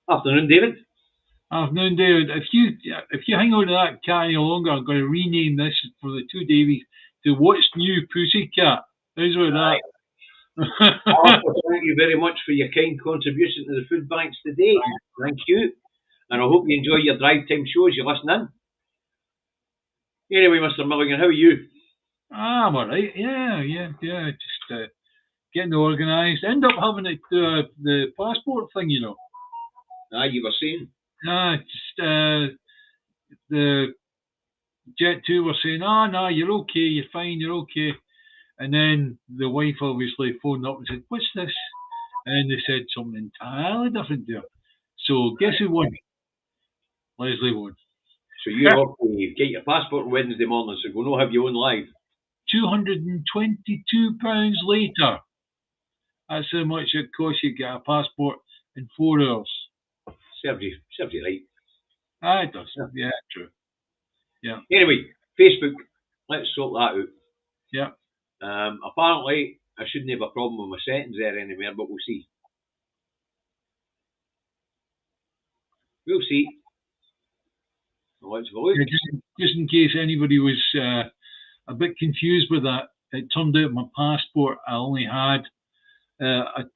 Afternoon, David. Afternoon, David. If you hang on to that cat any longer, I'm going to rename this for the Two Davies to What's New Pussycat. How's with that? Arthur, thank you very much for your kind contribution to the food banks today. Thank you. And I hope you enjoy your drive time show as you listen in. Anyway, Mr. Milligan, how are you? I'm all right. Yeah. Just getting organised. End up having it the passport thing, you know. You were saying? Just the Jet 2 were saying, no, you're okay, you're fine, you're okay. And then the wife obviously phoned up and said, what's this? And they said something entirely different there. So guess who won? Leslie won. So you're off to get your passport Wednesday morning, so go no have your own live. £222 later. That's how much it costs you to get a passport in 4 hours. Serves you right. It does. Yeah, true. Yeah. Anyway, Facebook. Let's sort that out. Yeah. Apparently, I shouldn't have a problem with my settings there anywhere, but we'll see. We'll see. Let's have a look. Just in case anybody was a bit confused with that, it turned out my passport I only had a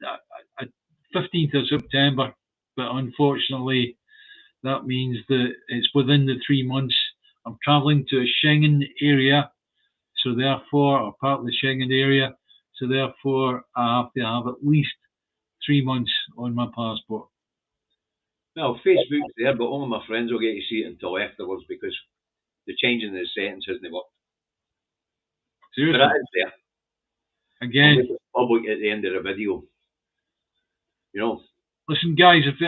15th of September, but unfortunately that means that it's within the 3 months. I'm travelling to a Schengen area, so therefore, or part of the Schengen area, so therefore I have to have at least 3 months on my passport. Well, Facebook's there, but only my friends will get to see it until afterwards because the changing the settings hasn't worked. Seriously? But that is there. Again, I'll make it public at the end of the video. You know. Listen, guys, if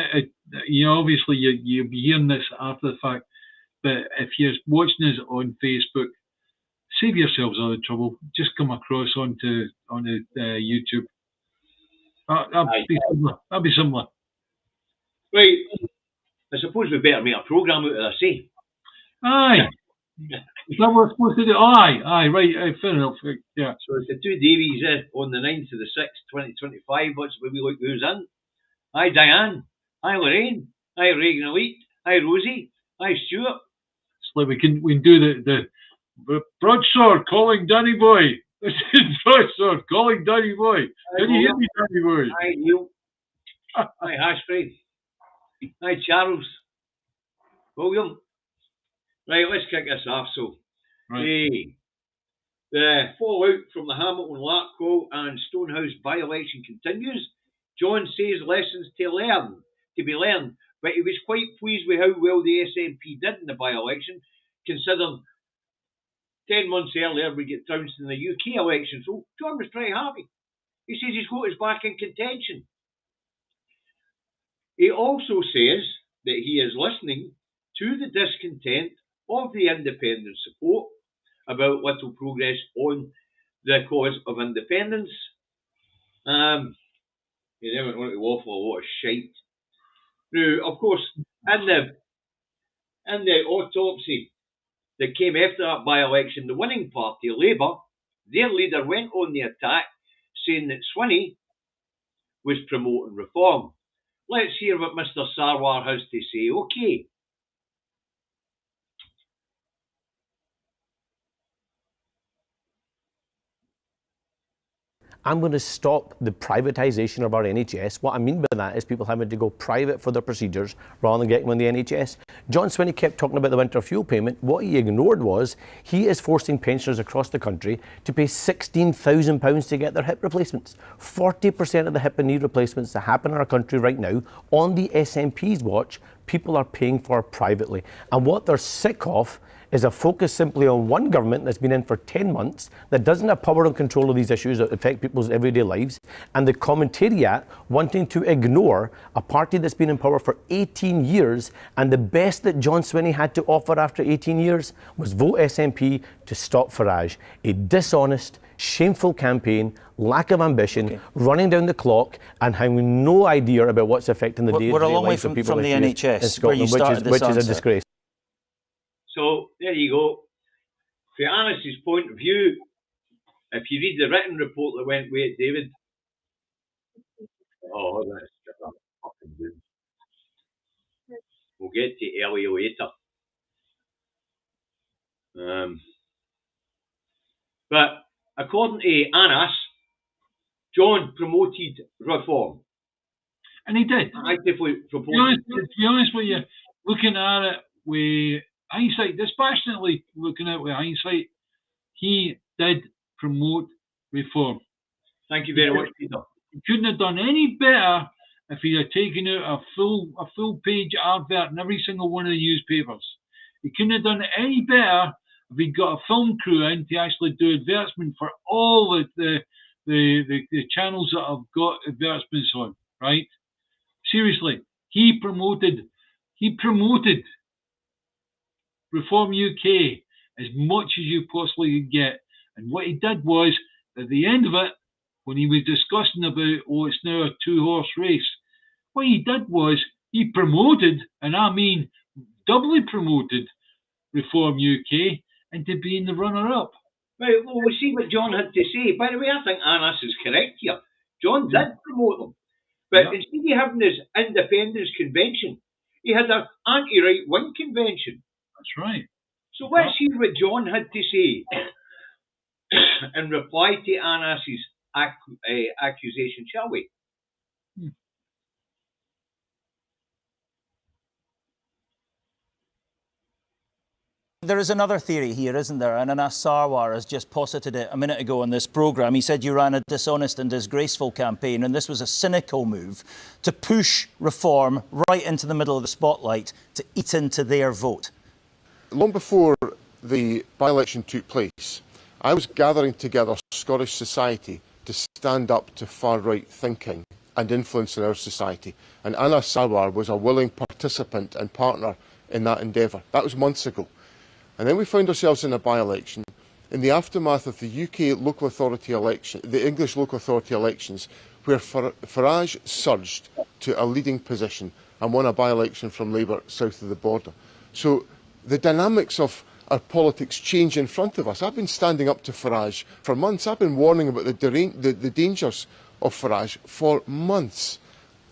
obviously you'll be hearing this after the fact, but if you're watching us on Facebook, save yourselves all the trouble. Just come across onto YouTube. That'd be similar. Right. I suppose we better make a programme out of this, eh? Aye. Is that what we're supposed to do? Aye, right, fair enough. Yeah. So it's the Two Davies on the 9th of the 6th, 2025. What's the way we look who's in? Hi, Diane. Hi, Lorraine. Hi, Reagan Elite. Hi, Rosie. Hi, Stuart. It's like we can do the broadsword calling Danny Boy. This is broadsword calling Danny Boy. Can you hear me, Danny Boy? Hi, Neil. Hi, Ashfrey. Hi, Charles. William. Right, let's kick this off. So, the fallout from the Hamilton Larkco and Stonehouse by-election continues. John says lessons to be learned, but he was quite pleased with how well the SNP did in the by-election, considering 10 months earlier we get trounced in the UK election. So John was pretty happy. He says he's got us back in contention. He also says that he is listening to the discontent of the independent support about little progress on the cause of independence. You never want to waffle a lot of shite. Now, of course, in the autopsy that came after that by-election, the winning party, Labour, their leader went on the attack, saying that Swinney was promoting reform. Let's hear what Mr. Sarwar has to say. Okay. I'm going to stop the privatisation of our NHS. What I mean by that is people having to go private for their procedures rather than getting on the NHS. John Swinney kept talking about the winter fuel payment. What he ignored was he is forcing pensioners across the country to pay £16,000 to get their hip replacements. 40% of the hip and knee replacements that happen in our country right now, on the SNP's watch, people are paying for privately. And what they're sick of is a focus simply on one government that's been in for 10 months, that doesn't have power and control of these issues that affect people's everyday lives, and the commentariat wanting to ignore a party that's been in power for 18 years, and the best that John Swinney had to offer after 18 years was vote SNP to stop Farage. A dishonest, shameful campaign, lack of ambition, running down the clock, and having no idea about what's affecting the day-to-day lives of people from the NHS, in Scotland, which is a disgrace. So, there you go. From Annis's point of view, if you read the written report that went with it, David, that's fucking good. get to early later. But according to Annas, John promoted reform. And he did. Actively To proposed. be honest with you, looking at it with hindsight, dispassionately looking at it with hindsight, he did promote reform. Thank you very much, Peter. He couldn't have done any better if he had taken out a full page advert in every single one of the newspapers. He couldn't have done any better if he'd got a film crew in to actually do advertisement for all the channels that have got advertisements on, right? Seriously, he promoted Reform UK as much as you possibly could get. And what he did was, at the end of it, when he was discussing about, it's now a 2-horse race, what he did was he promoted, and I mean doubly promoted, Reform UK into being the runner-up. Right, well, we'll see what John had to say. By the way, I think Annas is correct here. John did promote them. But instead of having his independence convention, he had an anti-right wing convention. That's right. So let's hear what John had to say in reply to Annas's accusation, shall we? There is another theory here, isn't there? And Anas Sarwar has just posited it a minute ago on this programme. He said you ran a dishonest and disgraceful campaign, and this was a cynical move to push reform right into the middle of the spotlight to eat into their vote. Long before the by-election took place, I was gathering together Scottish society to stand up to far-right thinking and influence in our society. And Anas Sarwar was a willing participant and partner in that endeavour. That was months ago. And then we found ourselves in a by-election in the aftermath of the UK local authority election, the English local authority elections, where Farage surged to a leading position and won a by-election from Labour south of the border. So the dynamics of our politics change in front of us. I've been standing up to Farage for months. I've been warning about the dangers of Farage for months.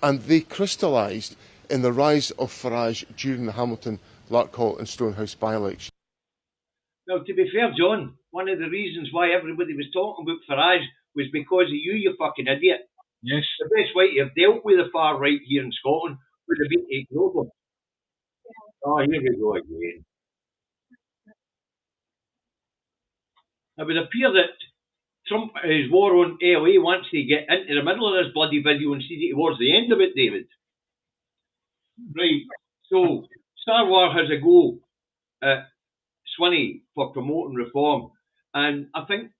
And they crystallised in the rise of Farage during the Hamilton, Larkhall and Stonehouse by-election. Well, to be fair, John, one of the reasons why everybody was talking about Farage was because of you fucking idiot. Yes. The best way to have dealt with the far right here in Scotland would have been to ignore them. Oh, here we go again. It would appear that Trump, his war on LA, wants to get into the middle of this bloody video and see it towards the end of it, David. Right, so Sarwar has a go at Swinney for promoting reform, and I think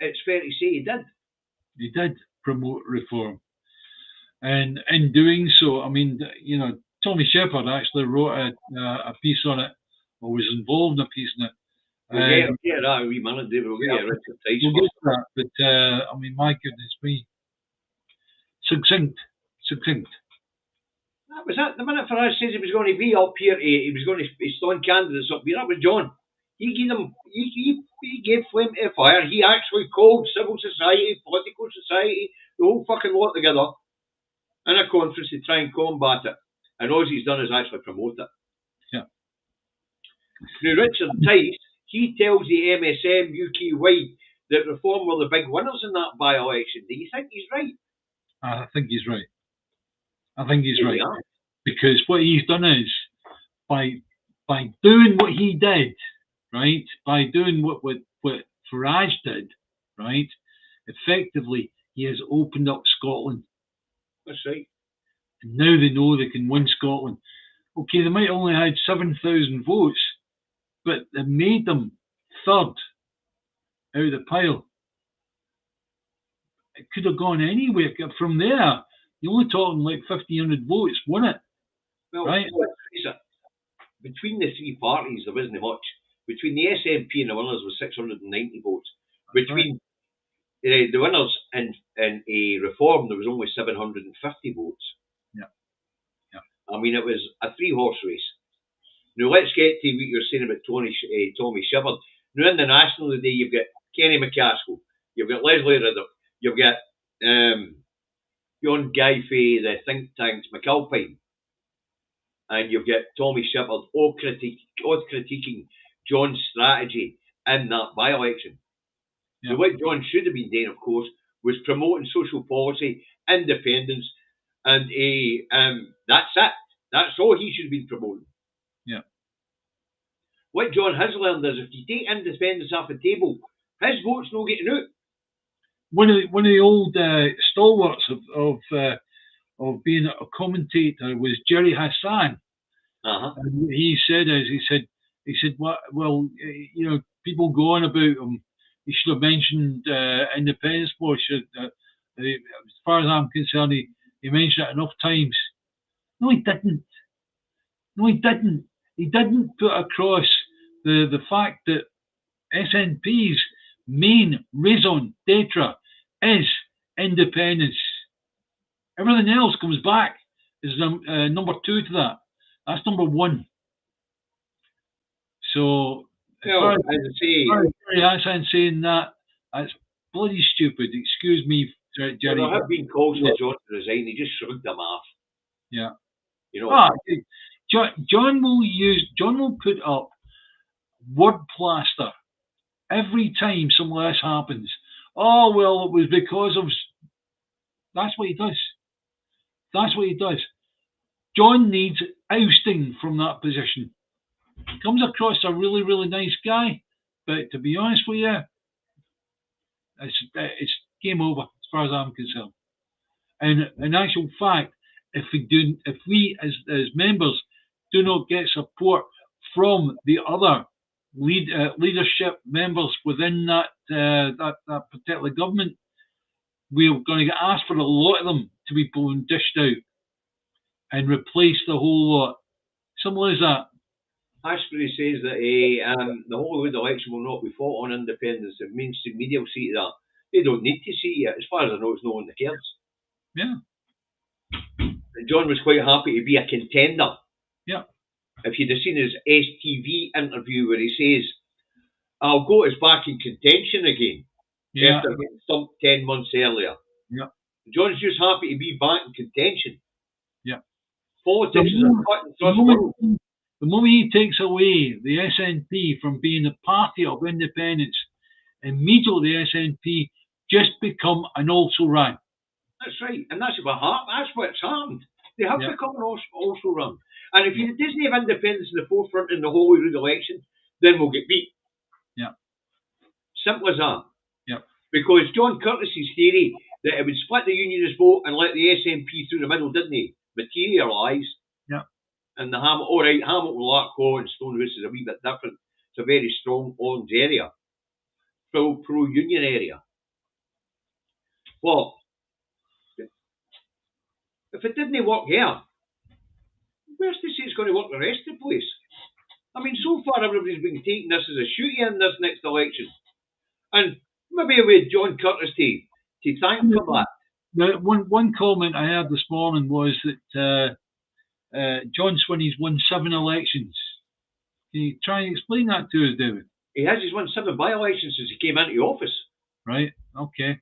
it's fair to say he did. He did promote reform. And in doing so, I mean, you know, Tommy Shepherd actually wrote a piece on it, or was involved in a piece in it. We'll get that a wee minute, David. We'll get Richard Tice. We'll get that, but I mean, my goodness me. Succinct. That was it. The minute Farage says he was going to be up here, he was going to be stone candidates up here. That was John. He gave them. He gave flame to the fire. He actually called civil society, political society, the whole fucking lot together in a conference to try and combat it. And all he's done is actually promote it. Yeah. Now, Richard Tice, he tells the MSM UK-wide that Reform were the big winners in that by-election. Do you think he's right? I think he's right. Because what he's done is, by doing what he did, right, by doing what Farage did, right, effectively he has opened up Scotland. That's right. And now they know they can win Scotland. Okay, they might only had 7,000 votes, but they made them third out of the pile. It could have gone anywhere from there. You're only talking like 1,500 votes, won it? Well, right? Between the three parties, there wasn't much. Between the SNP and the winners was 690 votes. Between the winners and a Reform, there was only 750 votes. Yeah. I mean, it was a three-horse race. Now, let's get to what you're saying about Tommy Shepherd. Now, in the National today, you've got Kenny McCaskill, you've got Leslie Ridder, you've got John Guy Fay, the think tanks, McAlpine. and you've got Tommy Shepherd all critiquing John's strategy in that by-election. Yeah. So what John should have been doing, of course, was promoting social policy, independence, and that's it. That's all he should have been promoting. Yeah. What John has learned is if you take independence off the table, his vote's not getting out. One of the old stalwarts of being a commentator was Jerry Hassan. And he said, well, you know, people go on about him. He should have mentioned independence more. As far as I'm concerned, he mentioned it enough times. No, he didn't. He didn't put across the fact that SNP's main raison d'etre is independence. Everything else comes back as number two to that. That's number one. So, as far as Jerry Hassan saying that, that's bloody stupid. Excuse me, Jerry. There have been calls for John to resign. He just shrugged them off. Yeah. You know. John will put up word plaster every time something like this happens. Oh, well, it was because of... That's what he does. That's what he does. John needs ousting from that position. He comes across a really, really nice guy, but to be honest with you, it's game over as far as I'm concerned. And in actual fact, if we as members do not get support from the other leadership members within that particular government, we're going to get asked for a lot of them to be blown dished out and replace the whole lot. Simple as that. Ashbury says that the Holyrood election will not be fought on independence. The mainstream media will see to that. They don't need to see it. As far as I know, it's no one that cares. Yeah. And John was quite happy to be a contender. Yeah. If you'd have seen his STV interview where he says, I'll go as back in contention again after getting stumped 10 months earlier. Yeah. John's just happy to be back in contention. Yeah. Politics is a cut and thrust world. The moment he takes away the SNP from being a party of independence, immediately the SNP just become an also-ran. That's right, and that's what's happened. They have become an also-ran. And if you doesn't have independence in the forefront in the Holyrood election, then we'll get beat. Yeah. Simple as that. Yeah. Because John Curtis's theory that it would split the unionist vote and let the SNP through the middle, didn't he? Materialise. Yeah. And the Hamilton, Larkhaw and Stonehouse is a wee bit different. It's a very strong orange area. Pro-union area. Well, if it didn't work here, where's to say it's going to work the rest of the place? I mean, so far everybody's been taking this as a shooty in this next election. And maybe with John Curtis to thank for that. The one comment I had this morning was that John Swinney's won 7 elections. Can you try and explain that to us, David? He's won 7 by-elections since he came into office. Right, okay.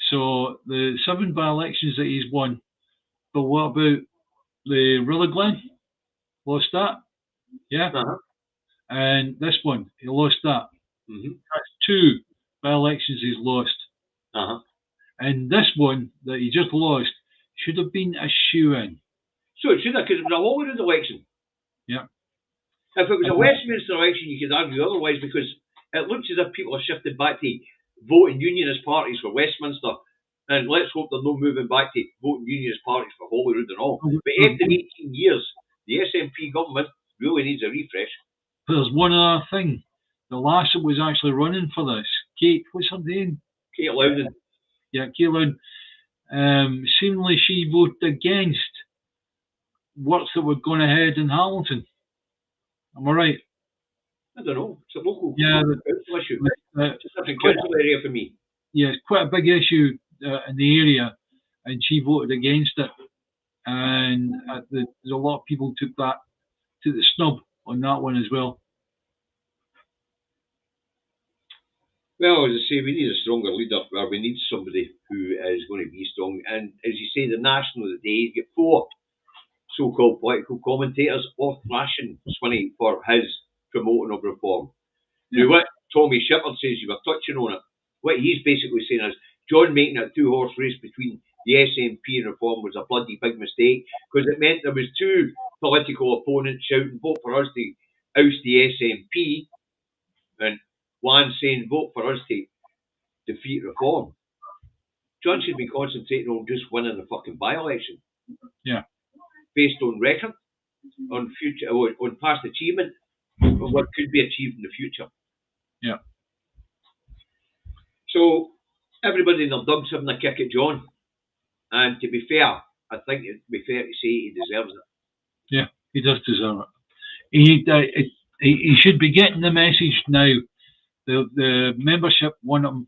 So the 7 by-elections that he's won, but what about the Rutherglen? Lost that? Yeah? Uh-huh. And this one, he lost that. Mm-hmm. That's 2 by-elections he's lost. Uh-huh. And this one that he just lost should have been a shoe-in. So it should have, because it was a Holyrood election. Yeah. If it was a Westminster election, you could argue otherwise, because it looks as if people are shifted back to voting unionist parties for Westminster, and let's hope they're not moving back to voting unionist parties for Holyrood and all. But after 18 years, the SNP government really needs a refresh. There's one other thing. The lass that was actually running for this, Kate, what's her name? Kate Loudon. Yeah, Kate Loudon. Seemingly she voted against works that were going ahead in Hamilton. Am I right? I don't know. It's a local council issue. It's a different council area for me. Yeah, it's quite a big issue in the area, and she voted against it. And there's a lot of people took the snub on that one as well. Well, as I say, we need a stronger leader, or we need somebody who is going to be strong. And as you say, the National of the day, you get 4 so-called political commentators or thrashing Swinney for his promoting of reform. Now, what Tommy Shepherd says, you were touching on it, what he's basically saying is John making a two-horse race between the SNP and reform was a bloody big mistake, because it meant there was two political opponents shouting, vote for us to oust the SNP, and one saying, vote for us to defeat reform. John should be concentrating on just winning the fucking by-election. Yeah. Based on record, on future, on past achievement, and what could be achieved in the future. Yeah. So everybody in their dug's having a kick at John, and to be fair, I think it'd be fair to say he deserves it. Yeah, he does deserve it. He should be getting the message now. The membership want him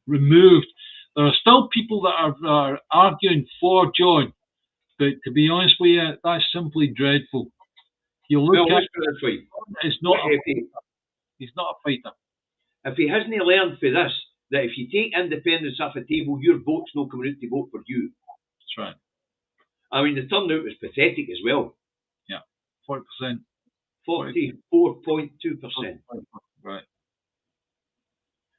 removed. There are still people that are arguing for John, but to be honest with you, that's simply dreadful. You look at it's not. He's not a fighter. If he hasn't learned for this, that if you take independence off the table, your vote's not coming out to vote for you. That's right. I mean, the turnout was pathetic as well. Yeah, 40%. 44.2%. Right.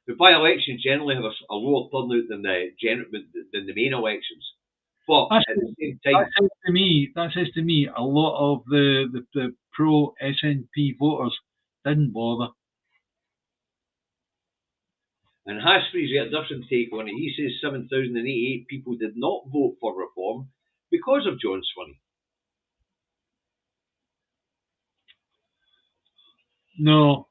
The by-elections generally have a lower turnout than the main elections. But at the same time, that says to me a lot of the pro SNP voters didn't bother. And Hasbury's got a different take on it. He says 7,088 people did not vote for reform because of John Swinney. No,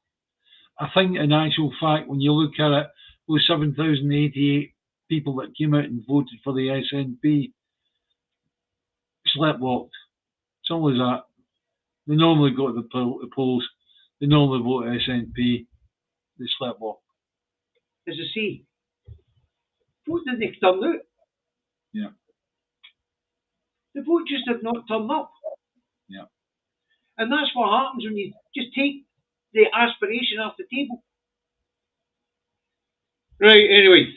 I think in actual fact, when you look at it, those 7,088 people that came out and voted for the SNP sleptwalked. It's only that. They normally go to the polls. They normally vote SNP. They sleptwalk. As I say, vote didn't turn out. Yeah. The vote just did not turn up. Yeah. And that's what happens when you just take the aspiration off the table. Right, anyway.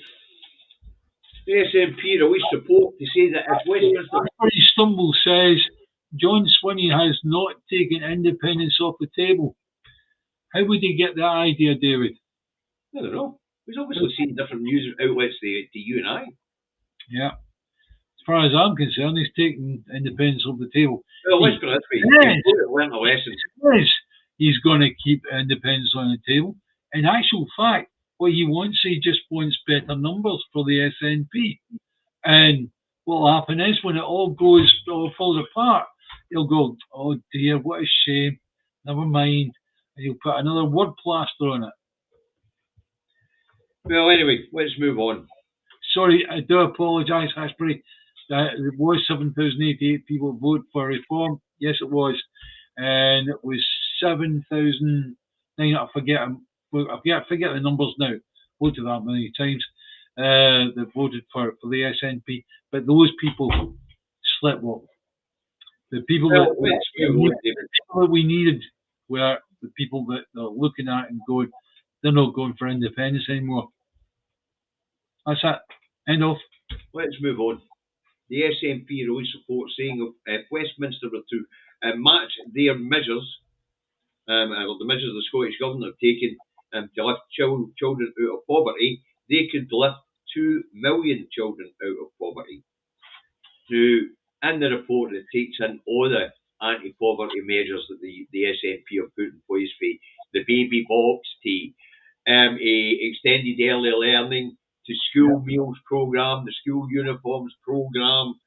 The SNP released support to say that if Westminster... Stumble says John Swinney has not taken independence off the table. How would he get that idea, David? I don't know. He's obviously seen different news outlets to you and I. Yeah. As far as I'm concerned, he's taken independence off the table. Well, let's put it this way. Yes, he's going to keep independence on the table. In actual fact, what he wants, he just wants better numbers for the SNP. And what will happen is when it all falls apart, he'll go, oh dear, what a shame. Never mind. And he'll put another word plaster on it. Well, anyway, let's move on. Sorry, I do apologise, Hasbury. There was 7,088 people voted for reform. Yes, it was. And it was 7,000. I forget the numbers now. Voted that many times. That voted for the SNP. But those people sleptwalked. The people that we needed were the people that they're looking at and going, they're not going for independence anymore. That's it. End of. Let's move on. The SNP released support saying if Westminster were to match their measures, the measures the Scottish Government have taken to lift children out of poverty, they could lift 2 million children out of poverty. Now, in the report, it takes in all the anti-poverty measures that the SNP have put in place, for the baby box, to extended early learning, to school meals programme, the school uniforms programme,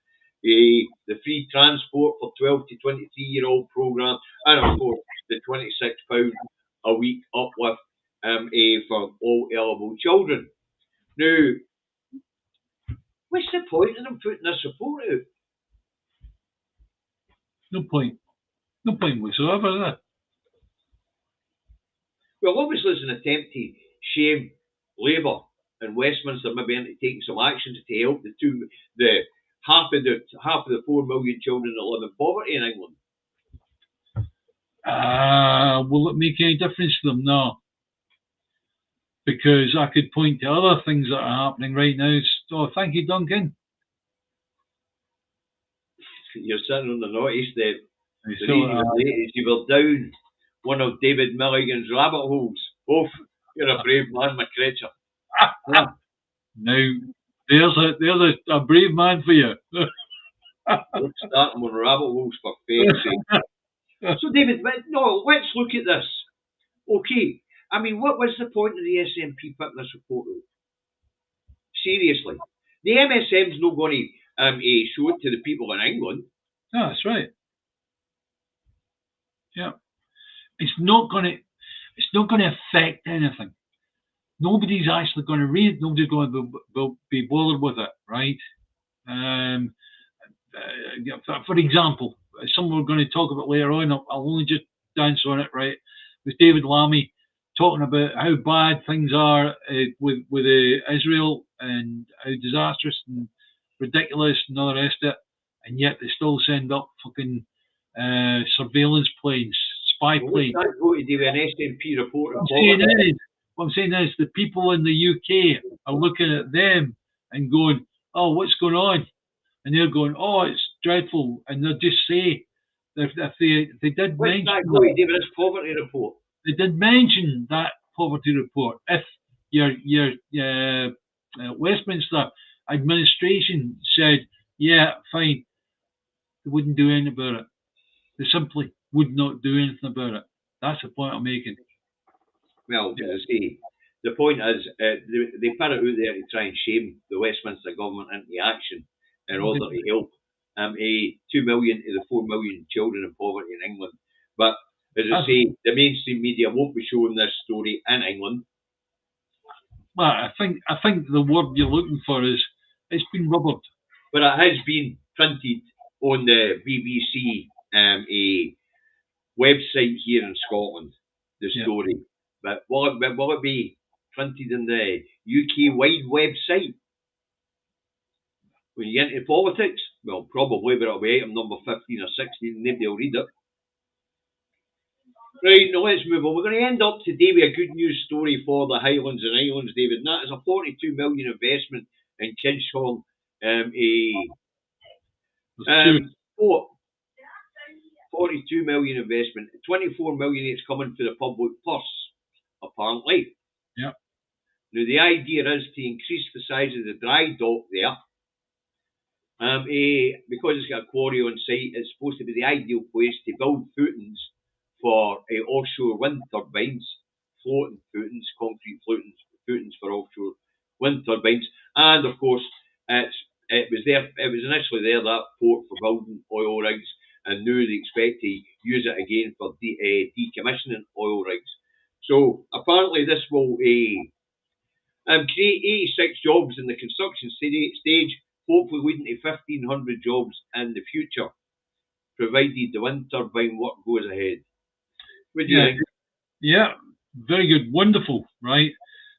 the free transport for 12 to 23-year-old programme, and of course the £26 a week uplift for all eligible children. Now, what's the point in them putting this support out? No point. No point whatsoever, is there? Well, obviously it's an attempt to shame Labour and Westminster maybe into taking some actions to help the half of the 4 million children that live in poverty in England. Will it make any difference to them? No. Because I could point to other things that are happening right now. Oh, thank you, Duncan. you're sitting on the naughty step. They The still, reason you're late is you were down one of David Milligan's rabbit holes. Oh, you're a brave man, my creature. Yeah. now, there's a brave man for you. Don't start them on rabbit holes for fake's sake. So, David, no, let's look at this. Okay, I mean, what was the point of the SNP putting this report out? Seriously. The MSM's not going to show it to the people in England. No, that's right. Yeah. It's not going to affect anything. Nobody's actually going to read it. Nobody's going to be bothered with it, right? For example, something we're going to talk about later on, I'll only just dance on it, right? With David Lammy talking about how bad things are with Israel and how disastrous and ridiculous and all the rest of it, and yet they still send up fucking surveillance planes, spy planes. What's that going to do with an SNP report? What I'm saying is the people in the UK are looking at them and going, oh, what's going on? And they're going, oh, it's dreadful. And they'll just say, if they did What's mention that going to do with this poverty report? They did mention that poverty report. If your Westminster administration said, yeah, fine, they wouldn't do anything about it. They simply would not do anything about it. That's the point I'm making. Well, as I say, the point is they put it out there to try and shame the Westminster government into action in order to help 2 million to the 4 million children in poverty in England. But as I say, the mainstream media won't be showing this story in England. Well, I think the word you're looking for is it's been rubbered. But it has been printed on the BBC website here in Scotland, the story. Yeah. But will it be printed in the UK-wide website? When you get into politics, well, probably, but it'll be item number 15 or 16, nobody will read it. Right, now let's move on. We're going to end up today with a good news story for the Highlands and Islands, David, and that is a 42 million investment in Kinshorn. 42 million investment, 24 million it's coming for the public purse, apparently. Yeah. Now the idea is to increase the size of the dry dock there. Because it's got a quarry on site, it's supposed to be the ideal place to build footings for offshore wind turbines, floating footings, concrete footings for offshore wind turbines, and of course it was initially there, that port for building oil rigs, and now they expect to use it again for decommissioning oil rigs. So apparently this will create 86 jobs in the construction stage, hopefully leading to 1,500 jobs in the future, provided the wind turbine work goes ahead. What do you think? Yeah, very good, wonderful, right?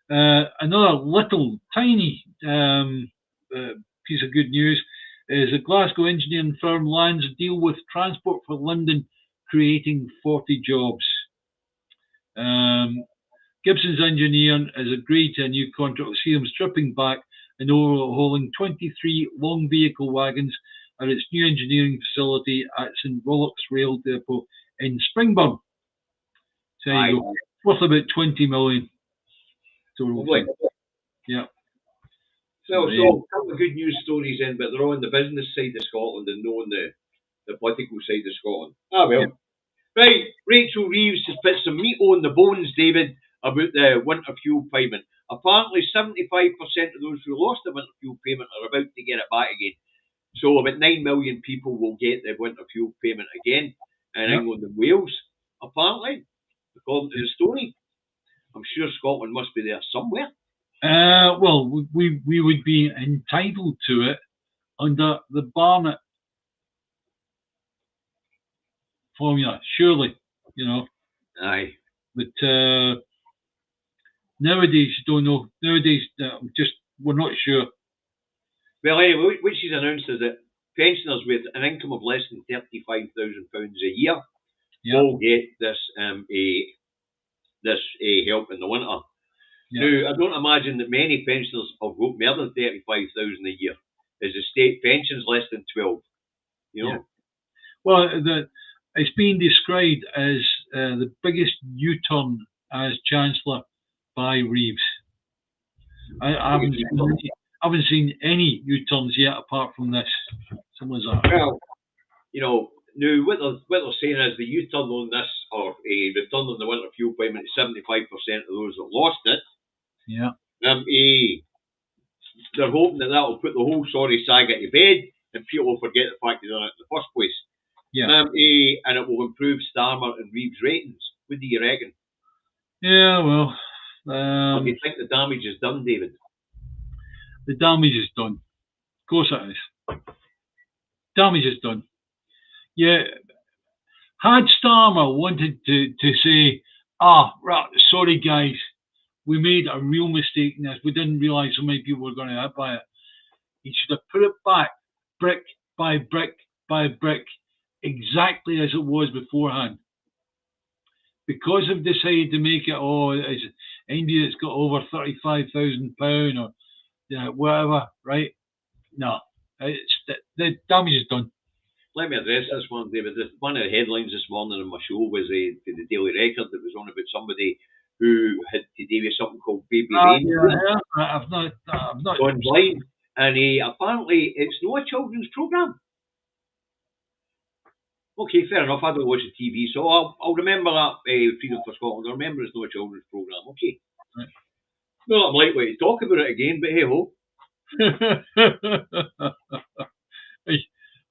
Another little tiny piece of good news is a Glasgow engineering firm lands a deal with Transport for London, creating 40 jobs. Gibson's Engineering has agreed to a new contract with CM, stripping back and overhauling 23 long vehicle wagons at its new engineering facility at St Rollock's Rail Depot in Springburn. So there you go. Worth about 20 million. Yeah. So a couple of good news stories in, but they're all on the business side of Scotland and not on the political side of Scotland. Ah, well. Yeah. Right, Rachel Reeves has put some meat on the bones, David, about the winter fuel payment. Apparently, 75% of those who lost the winter fuel payment are about to get it back again. So about 9 million people will get the winter fuel payment again in England and Wales, apparently, according to the story. I'm sure Scotland must be there somewhere. Well, we would be entitled to it under the Barnett formula, surely, you know. Aye. But nowadays, you don't know. Nowadays, we're not sure. Well, anyway, what she's announced is that pensioners with an income of less than £35,000 a year will get this help in the winter. Yeah. Now, I don't imagine that many pensioners have got more than 35,000 a year, as the state pension's less than 12. You know. Yeah. Well, it's been described as the biggest U-turn as Chancellor by Reeves. I haven't seen any U-turns yet apart from this. Simple as that. Well, you know, now what they're saying is the U-turn on this, or a return on the winter fuel payment, 75% of those that lost it. Yeah. They're hoping that will put the whole sorry saga to bed, and people will forget the fact they done it in the first place. Yeah. And it will improve Starmer and Reeves' ratings. What do you reckon? Yeah, well. Or do you think the damage is done, David? The damage is done. Of course it is. Damage is done. Yeah. Had Starmer wanted to say, right, sorry guys, we made a real mistake in this. We didn't realise so many people were going to hit by it. He should have put it back, brick by brick by brick, exactly as it was beforehand. Because they've decided to make it, it's India that's got over £35,000 or whatever, right? No, the damage is done. Let me address this one, David. One of the headlines this morning on my show was the Daily Record that was on about somebody who had to deal with something called baby rain. I've not gone blind, and apparently it's not a children's programme. Okay, fair enough. I don't watch the TV, so I'll remember that. Freedom for Scotland. I remember it's not a children's programme. Okay. Right. Well, I'm likely to talk about it again, but hey ho.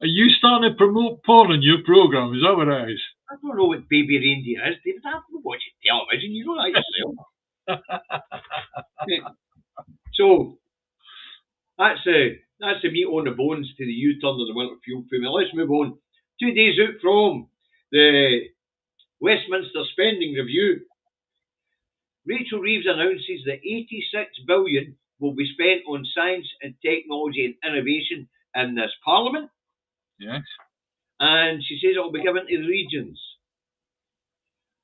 Are you starting to promote porn in your programme? Is that what it is? I don't know what baby reindeer is, David. I don't watch television. You know that yourself. So that's the meat on the bones to the U-turn of the winter fuel payment. Let's move on. 2 days out from the Westminster spending review, Rachel Reeves announces that £86 billion will be spent on science and technology and innovation in this Parliament. Yes. And she says it will be given to the regions.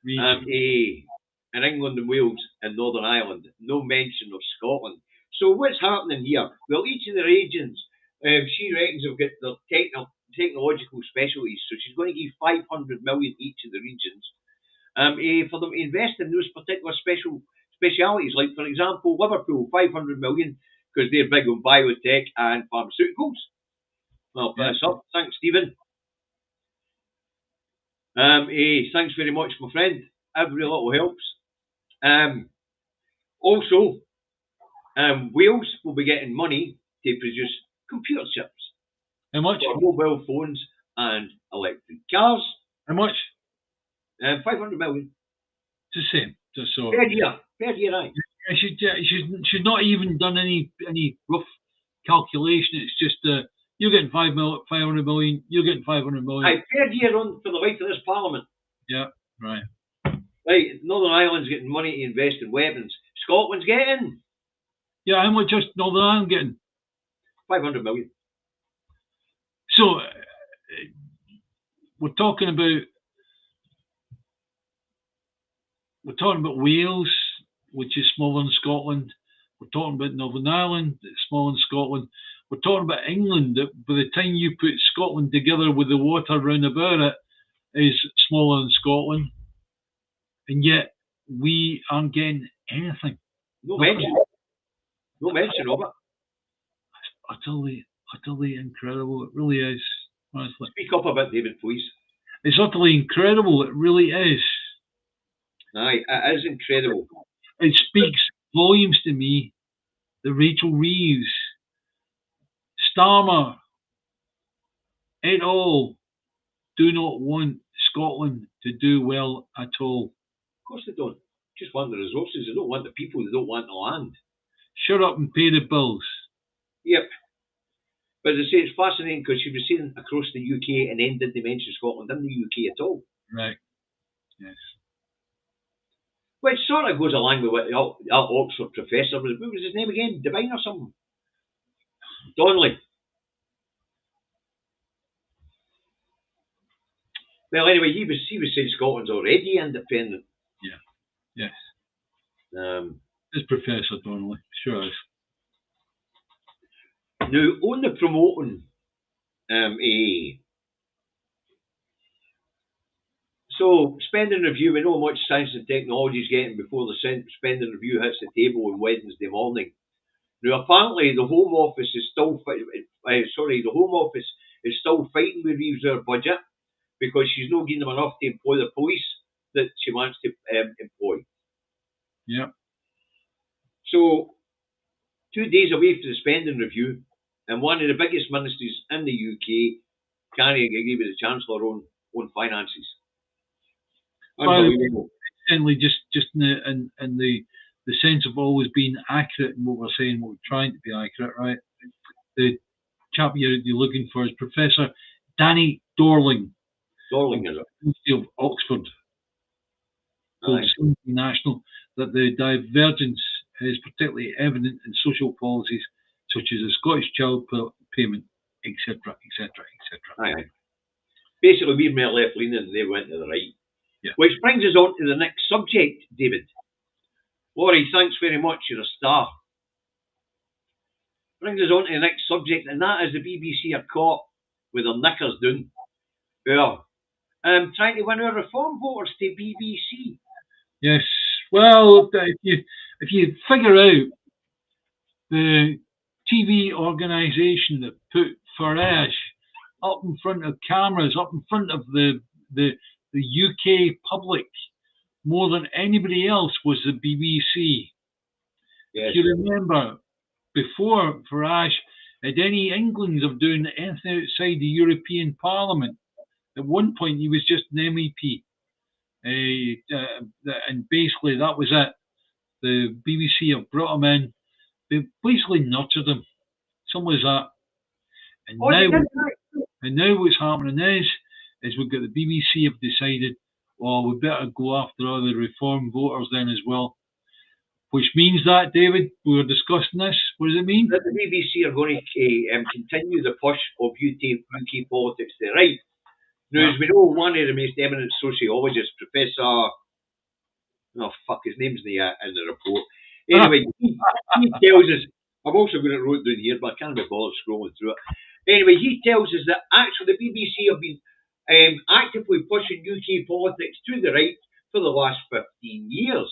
In England and Wales and Northern Ireland. No mention of Scotland. So what's happening here? Well, each of the regions, she reckons, have got their technological specialties. So she's going to give 500 million each of the regions for them to invest in those particular specialities. Like, for example, Liverpool, 500 million, because they're big on biotech and pharmaceuticals. Well, that's up. Thanks, Stephen. Thanks very much, my friend. Every little helps. Also, Wales will be getting money to produce computer chips. How much? For mobile phones and electric cars. How much? 500 million. It's the same. Just so. Per year, aye. She's not even done any rough calculation. It's just you're getting 500 million. You're getting 500 million. Aye, per year on for the life of this Parliament. Yeah, right. Right, Northern Ireland's getting money to invest in weapons. Scotland's getting. Yeah, how much just Northern Ireland getting? 500 million. So we're talking about Wales, which is smaller than Scotland. We're talking about Northern Ireland, it's smaller than Scotland. We're talking about England, that by the time you put Scotland together with the water round about it, is smaller than Scotland. And yet we aren't getting anything. No mention of it. It's utterly incredible. It really is, honestly. Speak up a bit, David, please. It's utterly incredible. It really is. Aye, it is incredible. It speaks volumes to me that Rachel Reeves, Starmer, et al. Do not want Scotland to do well at all. Of course they don't. Just want the resources. They don't want the people. They don't want the land. Shut up and pay the bills. Yep. But as I say, it's fascinating because she was seen across the UK and then didn't mention Scotland in the UK at all. Right. Yes. Which sort of goes along with what the Oxford professor was. What was his name again? Devine or something? Donnelly. Well, anyway, he was saying Scotland's already independent. Yeah. Yes. It's Professor Donnelly. Sure is. Now, on the promoting So, spending review, we know how much science and technology is getting before the spending review hits the table on Wednesday morning. Now, apparently, the Home Office is still the Home Office is still fighting with Reeves' budget because she's not giving them enough to employ the police that she wants to employ. Yeah. So, 2 days away from the spending review, and one of the biggest ministers in the UK can't agree with the Chancellor on finances. Unbelievable. Certainly, just in the sense of always being accurate in what we're saying, what we're trying to be accurate, right? The chap you're looking for is Professor Danny Dorling. Dorling, is it? University of Oxford. Told National that the divergence is particularly evident in social policies such as the Scottish Child Payment, etc., etc., etc. Basically, we were left leaning and they went to the right. Yeah. Which brings us on to the next subject, David. Laurie, thanks very much. You're a star. Brings us on to the next subject, and that is the BBC are caught with their knickers down. Trying to win our reform voters to BBC. Yes. Well, if you figure out the TV organisation that put Farage up in front of cameras, up in front of the UK public more than anybody else was the BBC. Yes. If you remember, before Farage had any inklings of doing anything outside the European Parliament, at one point he was just an MEP. And basically that was it. The BBC have brought him in, they basically nurtured him. Something like that. And now what's happening is we've got the BBC have decided, well, we better go after all the reform voters then as well. Which means that, David, we were discussing this. What does it mean? That the BBC are going to continue the push of UK politics to the right. Now, as we know, one of the most eminent sociologists, Professor, his name's in the report. Anyway, he tells us, I've also got it wrote down here, but I can't be bothered scrolling through it. Anyway, he tells us that actually the BBC have been actively pushing UK politics to the right for the last 15 years.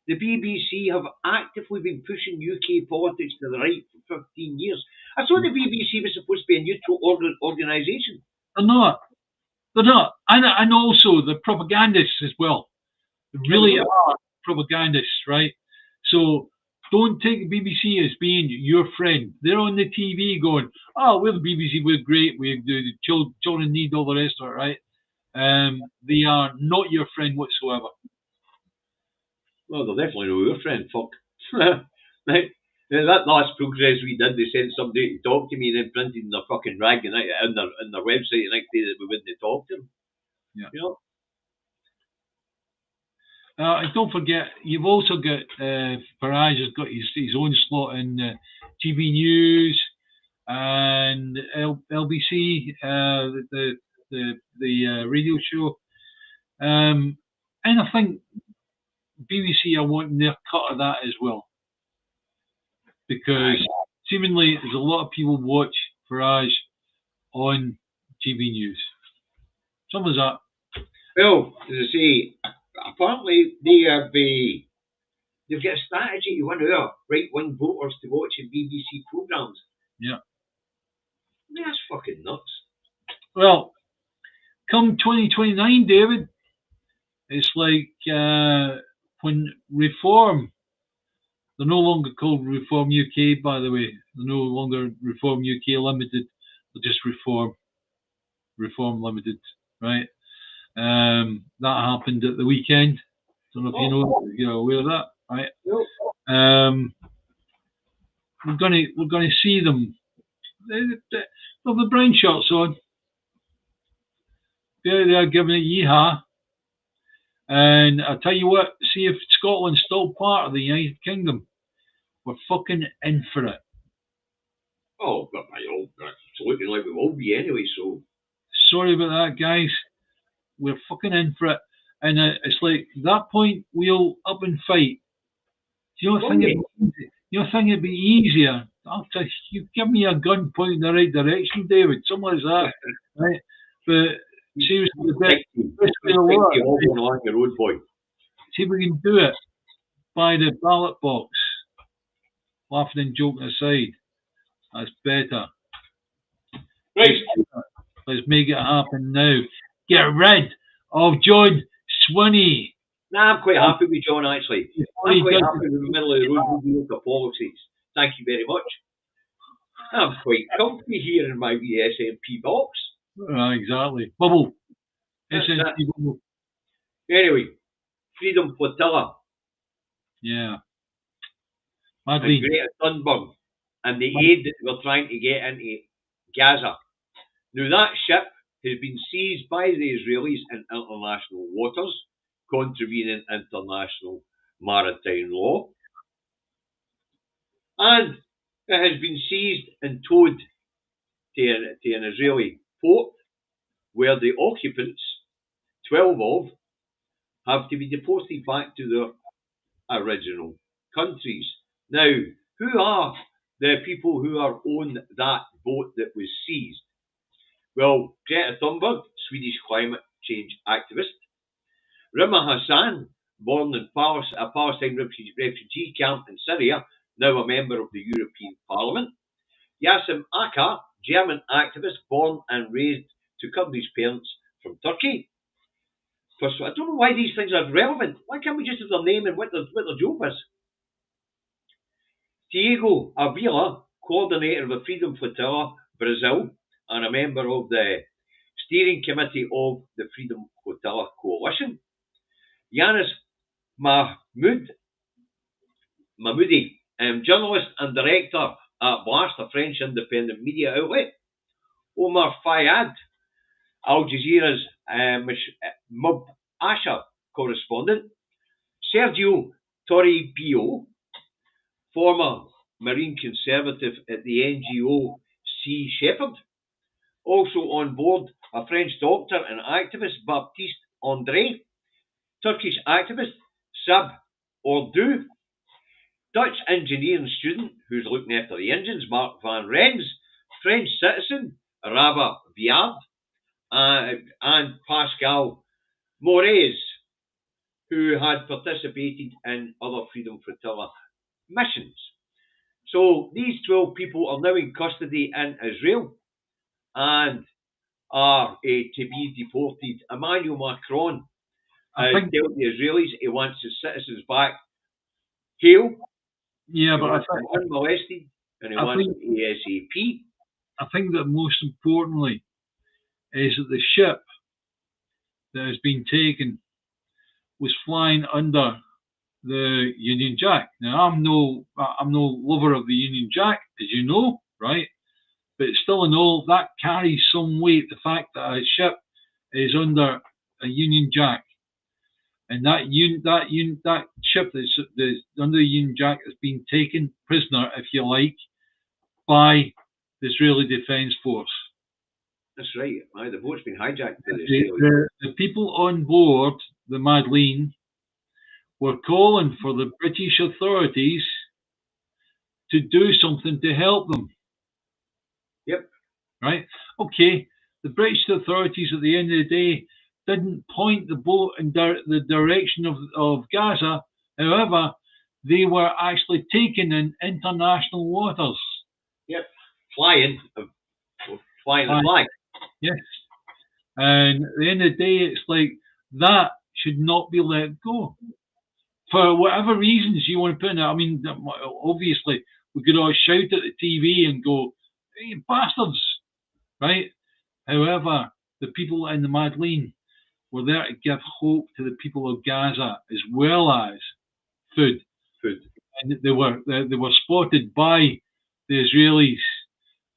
The BBC have actively been pushing UK politics to the right for 15 years. I thought the BBC was supposed to be a neutral organisation. They're not. They're not. And also the propagandists as well. They really are propagandists, right? So don't take the BBC as being your friend. They're on the TV going, oh, we're the BBC, we're great, we do the children need all the rest of it, right? They are not your friend whatsoever. Well, they're definitely not your friend, fuck. That last progress we did, they sent somebody to talk to me and then printed their fucking rag and on their website the next day that we wouldn't talk to them. Yeah. You know? And don't forget, you've also got Farage has got his own slot in TV News and LBC, the radio show, and I think BBC are wanting their cut of that as well, because seemingly there's a lot of people watch Farage on TV News. Some of that. Well, as I say, apparently they've got a strategy to win our right-wing voters to watch in BBC programmes. Yeah. I mean, that's fucking nuts. Well, come 2029, David, it's like when Reform, they're no longer called Reform UK, by the way. They're no longer Reform UK Limited. They're just Reform Limited, right? That happened at the weekend. Don't know if you're aware of that, right? Nope. We're gonna see them. Well, the brown shirts on. They're giving it yeehaw. And I tell you what, see if Scotland's still part of the United Kingdom, we're fucking in for it. Oh, but it's looking like we will be anyway, so. Sorry about that, guys. We're fucking in for it. And it's like, at that point, we'll up and fight. Do you know think it'd be easier? After you give me a gun pointing in the right direction, David, something like that, right? But seriously, the best Take way to work. on your road, boy. See if we can do it by the ballot box. Laughing and joking aside, that's better. Right. Let's make it happen now. Get rid of John Swinney. Nah, I'm quite happy with John, actually. Before I'm he quite does happy with the middle of the road mediocre policies. Thank you very much. I'm quite comfy here in my wee SNP box. Exactly. Bubble. That's SNP it. bubble. Anyway, Freedom Flotilla Yeah. and Madly. Greta Thunberg and the aid that we're trying to get into Gaza. Now, that ship has been seized by the Israelis in international waters, contravening international maritime law. And it has been seized and towed to an Israeli port where the occupants, 12 of, have to be deported back to their original countries. Now, who are the people who are on that boat that was seized? Well, Greta Thunberg, Swedish climate change activist. Rima Hassan, born in a Palestine refugee camp in Syria, now a member of the European Parliament. Yasim Akar, German activist, born and raised to Kurdish parents from Turkey. I don't know why these things are relevant. Why can't we just have their name and what their job is? Diego Avila, coordinator of the Freedom Flotilla, Brazil, and a member of the steering committee of the Freedom Flotilla Coalition. Yanis Mahmoudi, journalist and director at Blast, a French independent media outlet. Omar Fayyad, Al Jazeera's Mubashir correspondent. Sergio Toribio, former Marine Conservative at the NGO Sea Shepherd. Also on board, a French doctor and activist, Baptiste André. Turkish activist, Sab Ordu. Dutch engineering student who's looking after the engines, Mark van Rens. French citizen, Raba Viard. And Pascal Moraes, who had participated in other Freedom Flotilla missions. So these 12 people are now in custody in Israel and are to be deported. Emmanuel Macron has told the Israelis he wants his citizens back. Yeah, but I think unmolested, and he wants them ASAP. I think that most importantly is that the ship that has been taken was flying under the Union Jack. Now, I'm no lover of the Union Jack, as you know, right? But still in all, that carries some weight, the fact that a ship is under a Union Jack. And that ship that's under the Union Jack has been taken prisoner, if you like, by the Israeli Defence Force. That's right. The boat's been hijacked. The people on board the Madeleine were calling for the British authorities to do something to help them. Yep. Right? Okay. The British authorities at the end of the day didn't point the boat in the direction of Gaza. However, they were actually taken in international waters. Yep. Flying the flag. Yes. And at the end of the day, it's like that should not be let go. For whatever reasons you want to put in it. I mean, obviously, we could all shout at the TV and go, "Hey, bastards!" Right? However, the people in the Madeleine were there to give hope to the people of Gaza as well as food. And they were spotted by the Israelis.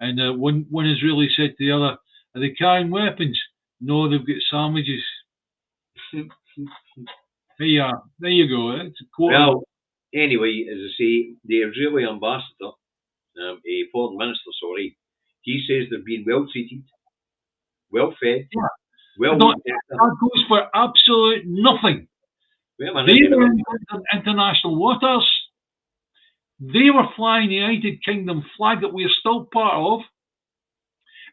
And one Israeli said to the other, "Are they carrying weapons?" "No, they've got sandwiches." There you go. It's a quote. Well, anyway, as I say, the Israeli ambassador, a foreign minister, he says they're being well treated, well fed, well looked after. That goes for absolute nothing. They were in international waters. They were flying the United Kingdom flag that we are still part of.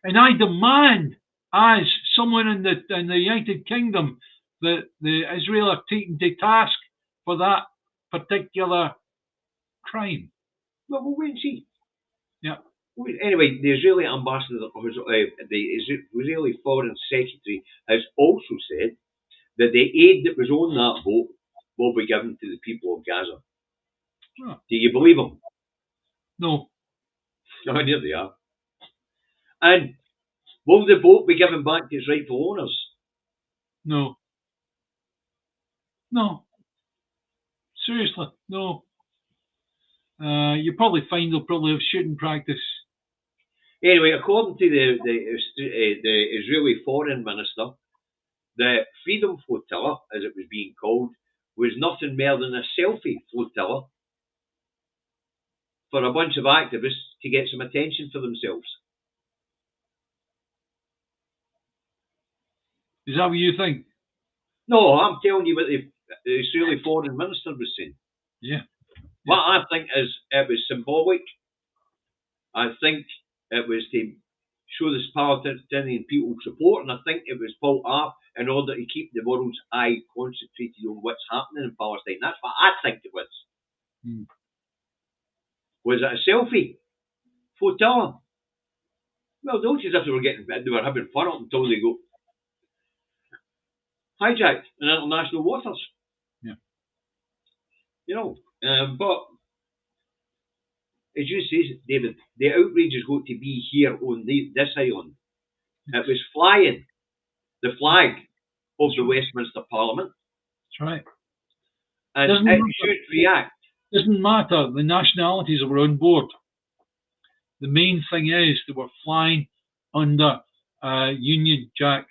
And I demand, as someone in the United Kingdom that the Israel are taken to task for that particular crime. Well, we'll wait and see. Yeah. Anyway, the Israeli ambassador, the Israeli foreign secretary, has also said that the aid that was on that boat will be given to the people of Gaza. Oh. Do you believe him? No. Oh, there they are. And will the boat be given back to its rightful owners? No. No. Seriously, no. You probably find they'll probably have shooting practice. Anyway, according to the Israeli foreign minister, the Freedom Flotilla, as it was being called, was nothing more than a selfie flotilla for a bunch of activists to get some attention for themselves. Is that what you think? No, I'm telling you what the Israeli foreign minister was saying. Yeah. What I think is it was symbolic. I think it was to show this Palestinian people support, and I think it was pulled off in order to keep the world's eye concentrated on what's happening in Palestine. That's what I think it was. Hmm. Was it a selfie? Flotilla? Well, don't as if they were having fun up until they go hijacked in international waters. Yeah. You know, but as you say, David, the outrage has got to be here on this island. It was flying the flag of the Westminster Parliament. That's right. And Doesn't it matter. should react. Doesn't matter the nationalities that were on board. The main thing is they were flying under Union Jack.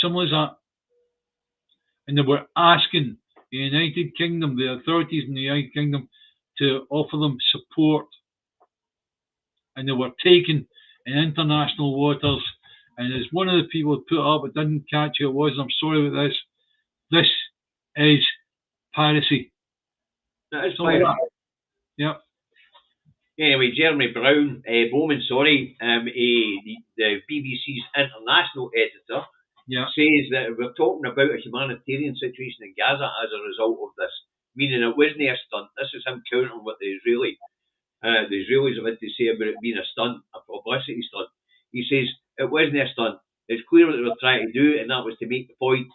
Simple as that. And they were asking the United Kingdom, the authorities in the United Kingdom, to offer them support. And they were taken in international waters. And as one of the people put up, I didn't catch who it was, and I'm sorry about this. This is piracy. That is So piracy. Yeah. Anyway, Jeremy Bowman, the BBC's international editor, says that we're talking about a humanitarian situation in Gaza as a result of this, meaning it wasn't a stunt. This is him countering what the Israelis have had to say about it being a stunt, a publicity stunt. He says it wasn't a stunt. It's clear what they were trying to do, and that was to make the point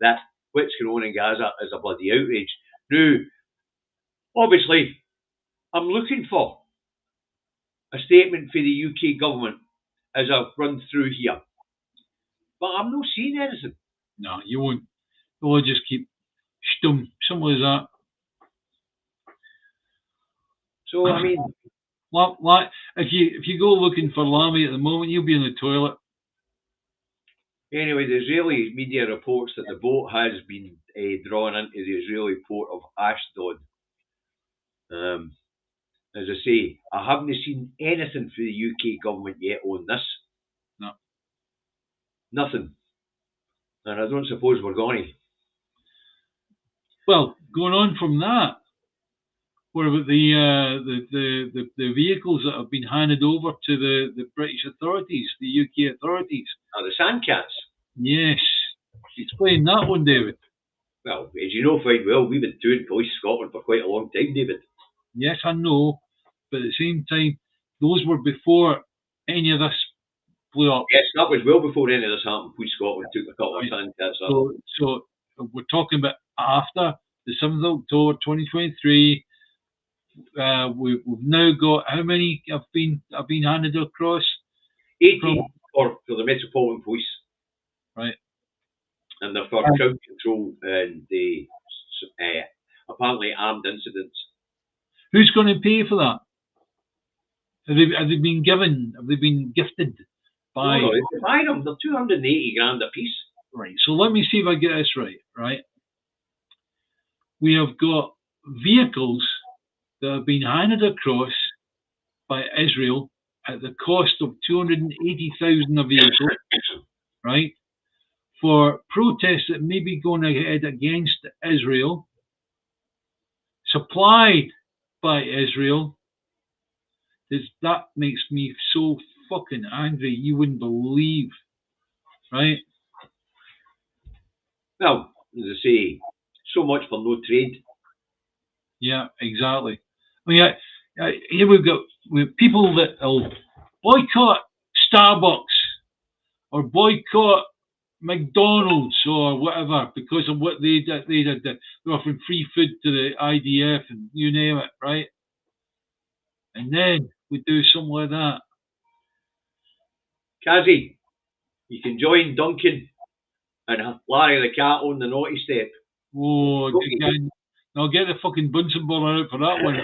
that what's going on in Gaza is a bloody outrage. Now, obviously, I'm looking for a statement for the UK government as I've run through here. But I'm not seeing anything. No, you won't. You'll just keep stum, something as that. So, I mean... if you go looking for Lammy at the moment, you'll be in the toilet. Anyway, the Israeli media reports that the boat has been drawn into the Israeli port of Ashdod. As I say, I haven't seen anything for the UK government yet on this. No. Nothing. And I don't suppose we're going to. Well, going on from that, what about the vehicles that have been handed over to the British authorities, the UK authorities? Oh, the Sandcats? Yes. Explain that one, David. Well, as you know quite well, we've been doing Police Scotland for quite a long time, David. Yes, I know. But at the same time, those were before any of this blew up. Yes, that was well before any of this happened. Police Scotland took a couple of Sandcats up. So we're talking about after the 7th of October 2023. We've now got how many have been handed across? 18 for the Metropolitan Police. Right. And they're for crowd control and the apparently armed incidents. Who's going to pay for that? Have they been given? Have they been gifted by? No, they're buying them. They're $280,000 a piece. Right. So let me see if I get this right. Right. We have got vehicles that have been handed across by Israel at the cost of $280,000 a vehicle, right, for protests that may be going ahead against Israel, supplied by Israel. That makes me so fucking angry, you wouldn't believe. right? Well, as I say, so much for no trade. Yeah, exactly. I mean, here we've got people that will boycott Starbucks or boycott McDonald's or whatever because of what they did. They're offering free food to the IDF and you name it, right? And then we do something like that. Kazzy, you can join Duncan and Larry the cat on the naughty step. Oh, again, I'll get the fucking Bunsen burner out for that one.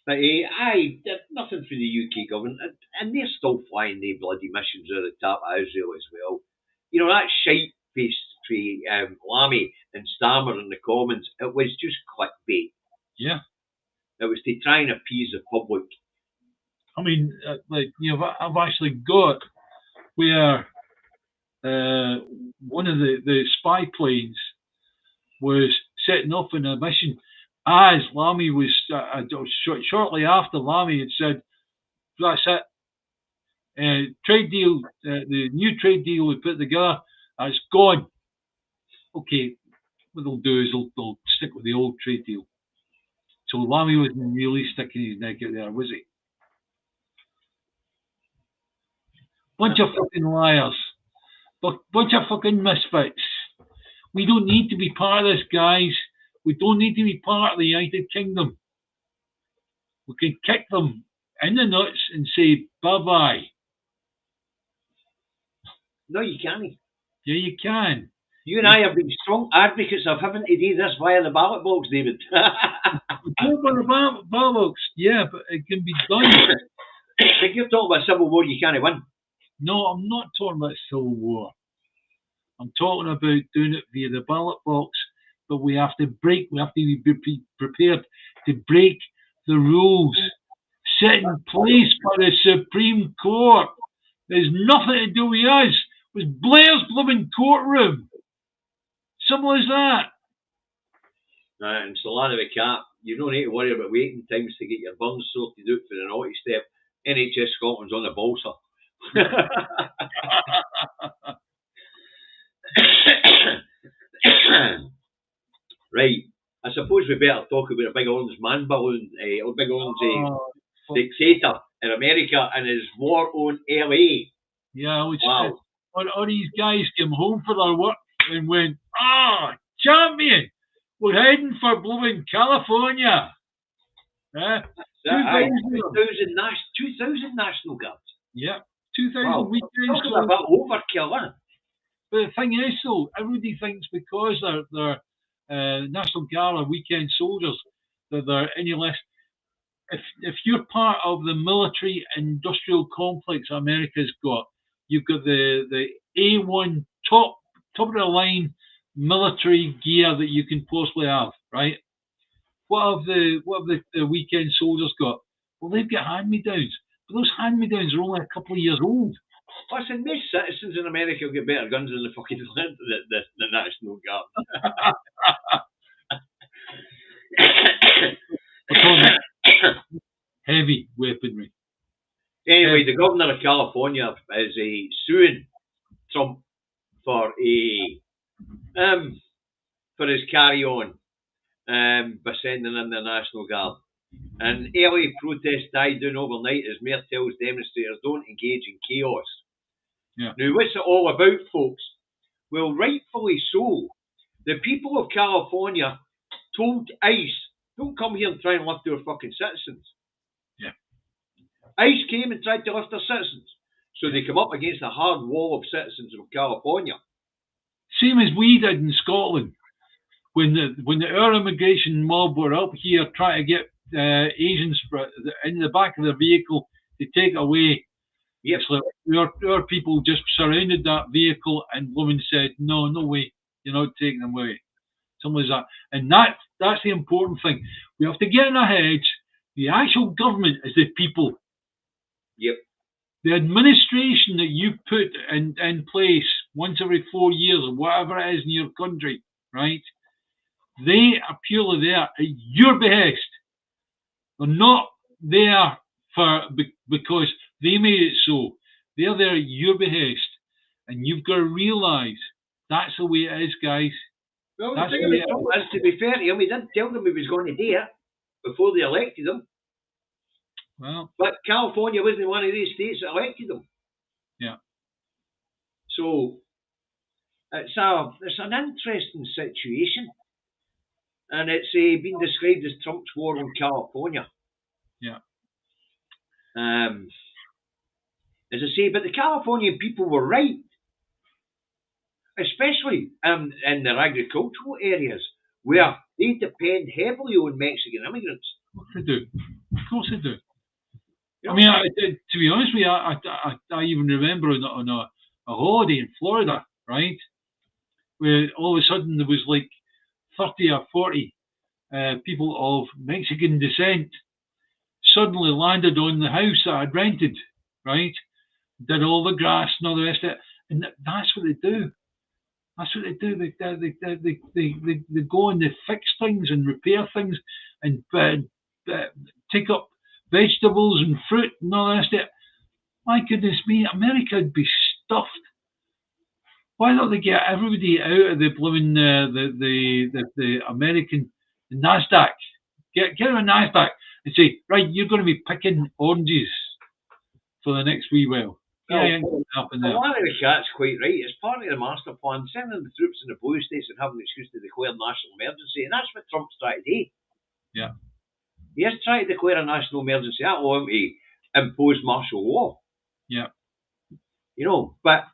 But aye, nothing for the UK government, and they're still flying the bloody missions out of the top of Israel as well. You know, that shite faced Lammy and Stammer in the Commons, it was just clickbait. Yeah. It was to try and appease the public. I mean, like, you know, I've actually got where one of the spy planes was setting off in a mission as Lammy was, shortly after Lammy had said, that's it. Trade deal, the new trade deal we put together, it's gone. Okay, what they'll do is they'll stick with the old trade deal. So Lammy wasn't really sticking his neck out there, was he? Bunch of fucking liars. Bunch of fucking misfits. We don't need to be part of this, guys. We don't need to be part of the United Kingdom. We can kick them in the nuts and say bye-bye. No, you can't. Yeah, you can. You and I have been strong advocates of having to do this via the ballot box, David. Go for the ballot box. Yeah, but it can be done. If you're talking about civil war, you can't win. No, I'm not talking about civil war. I'm talking about doing it via the ballot box, but we have to be prepared to break the rules set in place by the Supreme Court. There's nothing to do with us. It was Blair's blooming courtroom. Simple as that. And Solana the cat, you don't need to worry about waiting times to get your buns sorted out for the naughty step. NHS Scotland's on the balsa. Right, I suppose we better talk about a big orange man balloon, or big orange dictator in America and his war on LA. Yeah, which wow. All these guys came home for their work and went, champion, we're heading for blooming California. 2,000 National Guards. Yeah, 2,000 weekends. Talking about overkill, huh? But the thing is, though, everybody thinks because they're National Guard or weekend soldiers that they're any less. If you're part of the military industrial complex America's got, you've got the A1 top of the line military gear that you can possibly have, right? What have the weekend soldiers got? Well, they've got hand-me-downs, but those hand-me-downs are only a couple of years old. Listen, most citizens in America will get better guns than the fucking the National Guard. Heavy weaponry. Anyway, the governor of California is suing Trump for his carry-on by sending in the National Guard. And LA protests died down overnight as mayor tells demonstrators don't engage in chaos. Yeah. Now, what's it all about, folks? Well, rightfully so. The people of California told ICE, don't come here and try and lift our fucking citizens. Yeah. ICE came and tried to lift their citizens. So they come up against a hard wall of citizens of California. Same as we did in Scotland. When our immigration mob were up here trying to get Asians in the back of their vehicle to take away. Yep. So our people just surrounded that vehicle and women said, no way, you're not taking them away. Something like that. And that's the important thing. We have to get in our heads, the actual government is the people. Yep. The administration that you put in place once every 4 years or whatever it is in your country, right? They are purely there at your behest. They're not there because they made it so. They're there at your behest, and you've got to realise that's the way it is, guys. Well, That's the thing about Trump is, to be fair to him, he didn't tell them he was going to do it before they elected him. Well, but California wasn't one of these states that elected him. Yeah. So it's an interesting situation, and it's been described as Trump's war on California. Yeah. As I say, but the Californian people were right, especially in their agricultural areas where they depend heavily on Mexican immigrants. Of course they do. Of course they do. You know, I mean, to be honest with you, I even remember on a holiday in Florida, right, where all of a sudden there was like 30 or 40 people of Mexican descent suddenly landed on the house that I'd rented, right? Did all the grass and all the rest of it, and that's what they do. That's what they do. They go and they fix things and repair things and take up vegetables and fruit and all the rest of it. My goodness me, America would be stuffed. Why don't they get everybody out of the blooming the American NASDAQ? Get out of NASDAQ and say, right, you're going to be picking oranges for the next wee while. Yeah, happen there. One of the cat's quite right. It's part of the master plan, sending the troops in the blue states and having an excuse to declare national emergency, and that's what Trump's trying to do. Yeah. He is trying to declare a national emergency. That will him to impose martial law. Yeah. You know, but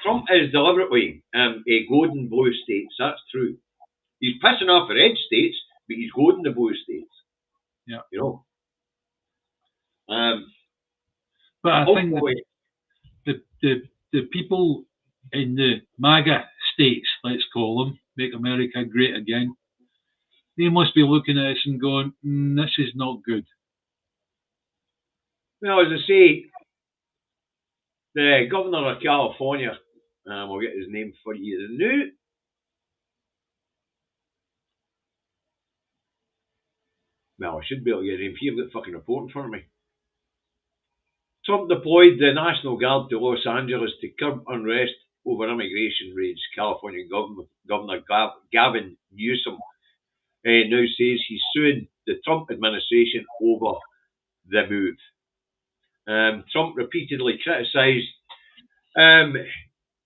Trump is deliberately goading blue states. That's true. He's pissing off the red states, but he's goading the blue states. Yeah. You know. But I think the people in the MAGA states, let's call them, make America great again, they must be looking at us and going, this is not good. Well, as I say, the governor of California, I'll get his name for you now. Well, I should be able to get his name here. I've got the fucking report in front of me. Trump deployed the National Guard to Los Angeles to curb unrest over immigration raids. California Governor Gavin Newsom now says he's suing the Trump administration over the move. Trump repeatedly criticised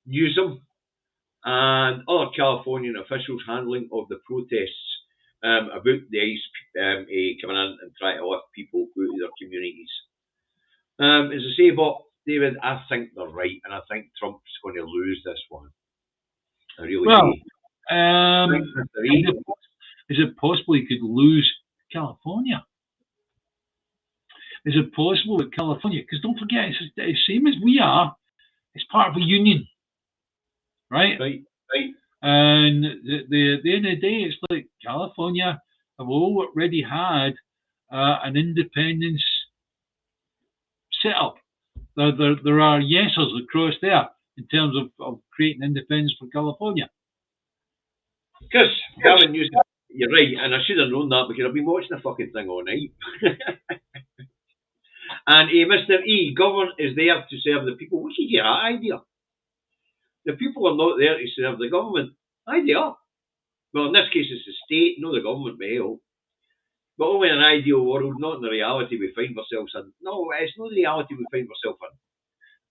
Newsom and other Californian officials' handling of the protests about the ICE coming in and trying to lift people out of their communities. As I say, but David, I think they're right, and I think Trump's going to lose this one. I really do. Is it possible he could lose California? Is it possible that California, because don't forget, it's the same as we are, it's part of a union, right? Right. And at the end of the day, it's like California have already had an independence set up. There are yesers across there in terms of creating independence for California. Because Gavin Newsom, you're right, and I should have known that because I've been watching the fucking thing all night. And Mr. E, government is there to serve the people. What's your idea? The people are not there to serve the government. Idea. Well, in this case, it's the state, not the government, by hell. But only in an ideal world, not in the reality we find ourselves in. No, it's not the reality we find ourselves in.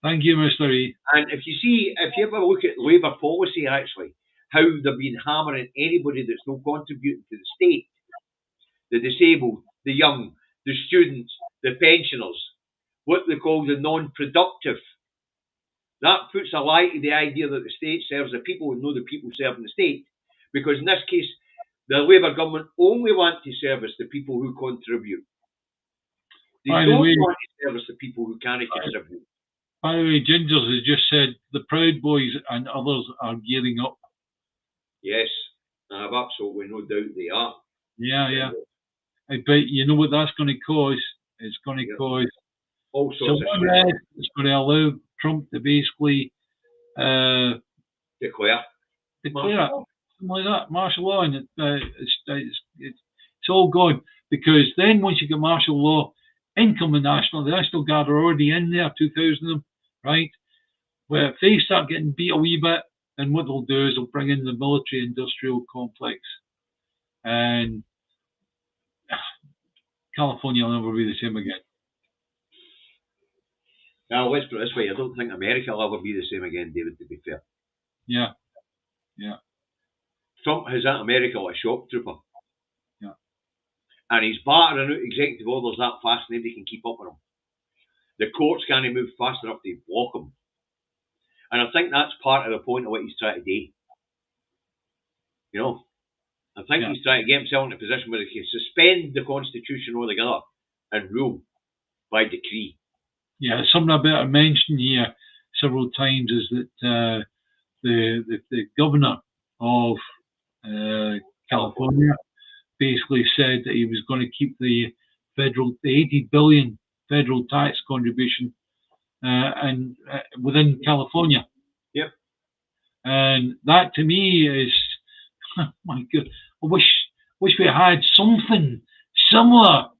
Thank you, Mr. E. And if you ever look at Labour policy, actually, how they've been hammering anybody that's not contributing to the state, the disabled, the young, the students, the pensioners, what they call the non-productive. That puts a lie to the idea that the state serves the people and not the people serving the state. Because in this case, the Labour government only want to service the people who contribute. They don't want to service the people who can't contribute. By the way, Gingers has just said the Proud Boys and others are gearing up. Yes, I have absolutely no doubt they are. Yeah. I bet you know what that's going to cause. It's going to cause all sorts of shit. It's going to allow Trump to basically declare it. Something like that, martial law, and it's all gone. Because then once you get martial law, incoming the National Guard are already in there, 2,000 of them, right? Well, if they start getting beat a wee bit, then what they'll do is they'll bring in the military-industrial complex, and California will never be the same again. Now, let's put it this way, I don't think America will ever be the same again, David, to be fair. Yeah. Trump has that America like a shock trooper. Yeah. And he's battering out executive orders that fast, nobody can keep up with him. The courts can't move fast enough to block him. And I think that's part of the point of what he's trying to do. You know? I think he's trying to get himself in a position where he can suspend the Constitution altogether and rule by decree. Yeah, something I better mention here several times is that the governor of California basically said that he was going to keep the 80 billion federal tax contribution and within California. Yep. And that to me is, my God, I wish we had something similar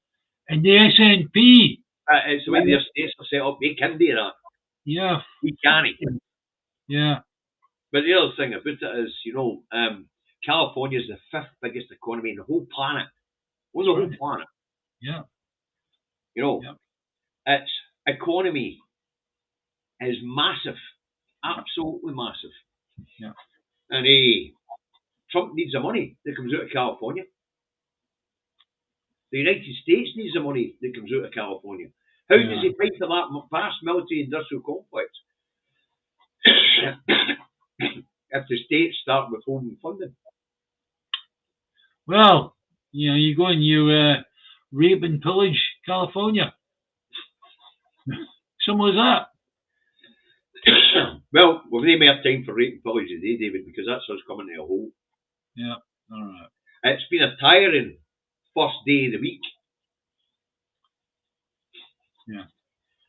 in the SNP. It's the way their states are set up. They can do that. Yeah. We can't. Yeah. But the other thing about it is, you know, California is the 5th biggest economy in the whole planet. On the whole planet. Yeah. You know, its economy is massive. Absolutely massive. Yeah. And Trump needs the money that comes out of California. The United States needs the money that comes out of California. How does he pay for that vast military-industrial complex? If the states start withholding funding. Well, you know, you go and you rape and pillage California. Simple as that. Well, we've no more time for rape and pillage today, David, because that's us coming to a hole. Yeah, all right. It's been a tiring first day of the week. Yeah.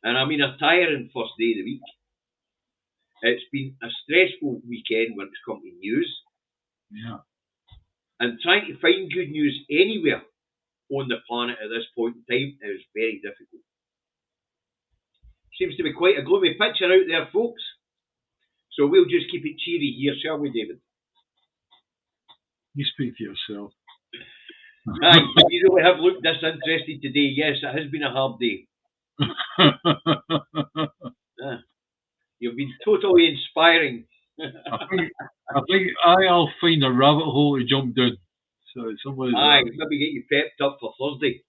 And I mean a tiring first day of the week. It's been a stressful weekend when it's come to news. Yeah. And trying to find good news anywhere on the planet at this point in time is very difficult. Seems to be quite a gloomy picture out there, folks. So we'll just keep it cheery here, shall we, David? You speak for yourself. Aye, but you really have looked disinterested today. Yes, it has been a hard day. You've been totally inspiring. I think I'll find a rabbit hole to jump down. So maybe get you pepped up for Thursday.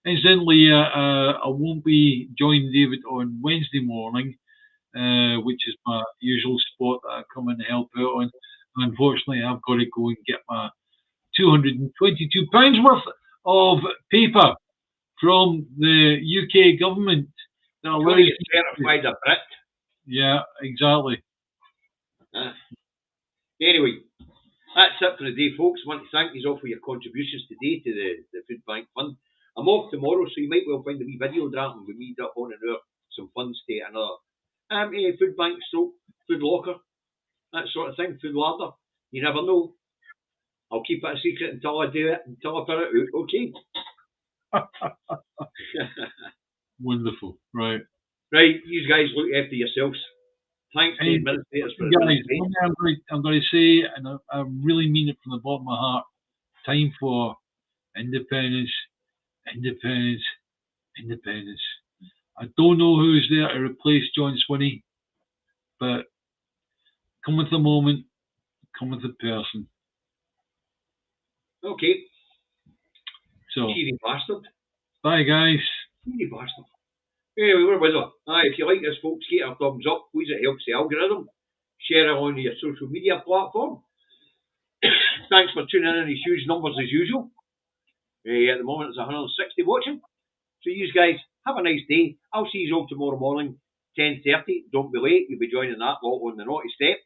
Incidentally, I won't be joining David on Wednesday morning, which is my usual spot that I come in to help out on. Unfortunately, I've got to go and get my £222 worth of paper from the UK government. That allows you certified a Brit. Yeah, exactly. Anyway, that's it for the day, folks. I want to thank you all for your contributions today to the Food Bank Fund. I'm off tomorrow, so you might well find a wee video dropping with me up on an hour, some funds to another food bank, stroke, food locker, that sort of thing, food larder. You never know. I'll keep it a secret until I do it, until I put it out, okay? Wonderful, right. Right, you guys look after yourselves. Thanks to the administrators for guys, I'm going to say, and I really mean it from the bottom of my heart, time for independence, independence, independence. I don't know who's there to replace John Swinney, but come with the moment, come with the person. Okay. So, cheery bastard. Bye, guys. Cheery bastard. Anyway, where was I? If you like this, folks, get a thumbs up. Please, it helps the algorithm. Share it on your social media platform. Thanks for tuning in huge numbers as usual. At the moment, it's 160 watching. So you guys, have a nice day. I'll see you all tomorrow morning, 10:30. Don't be late. You'll be joining that lot on the naughty step.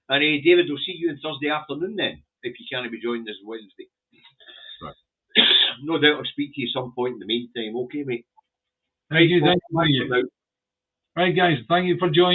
And David, we'll see you on Thursday afternoon then, if you can't be joining us Wednesday. Right. No doubt I'll speak to you some point in the meantime. Okay, mate? Thank you. Right, guys. Thank you for joining.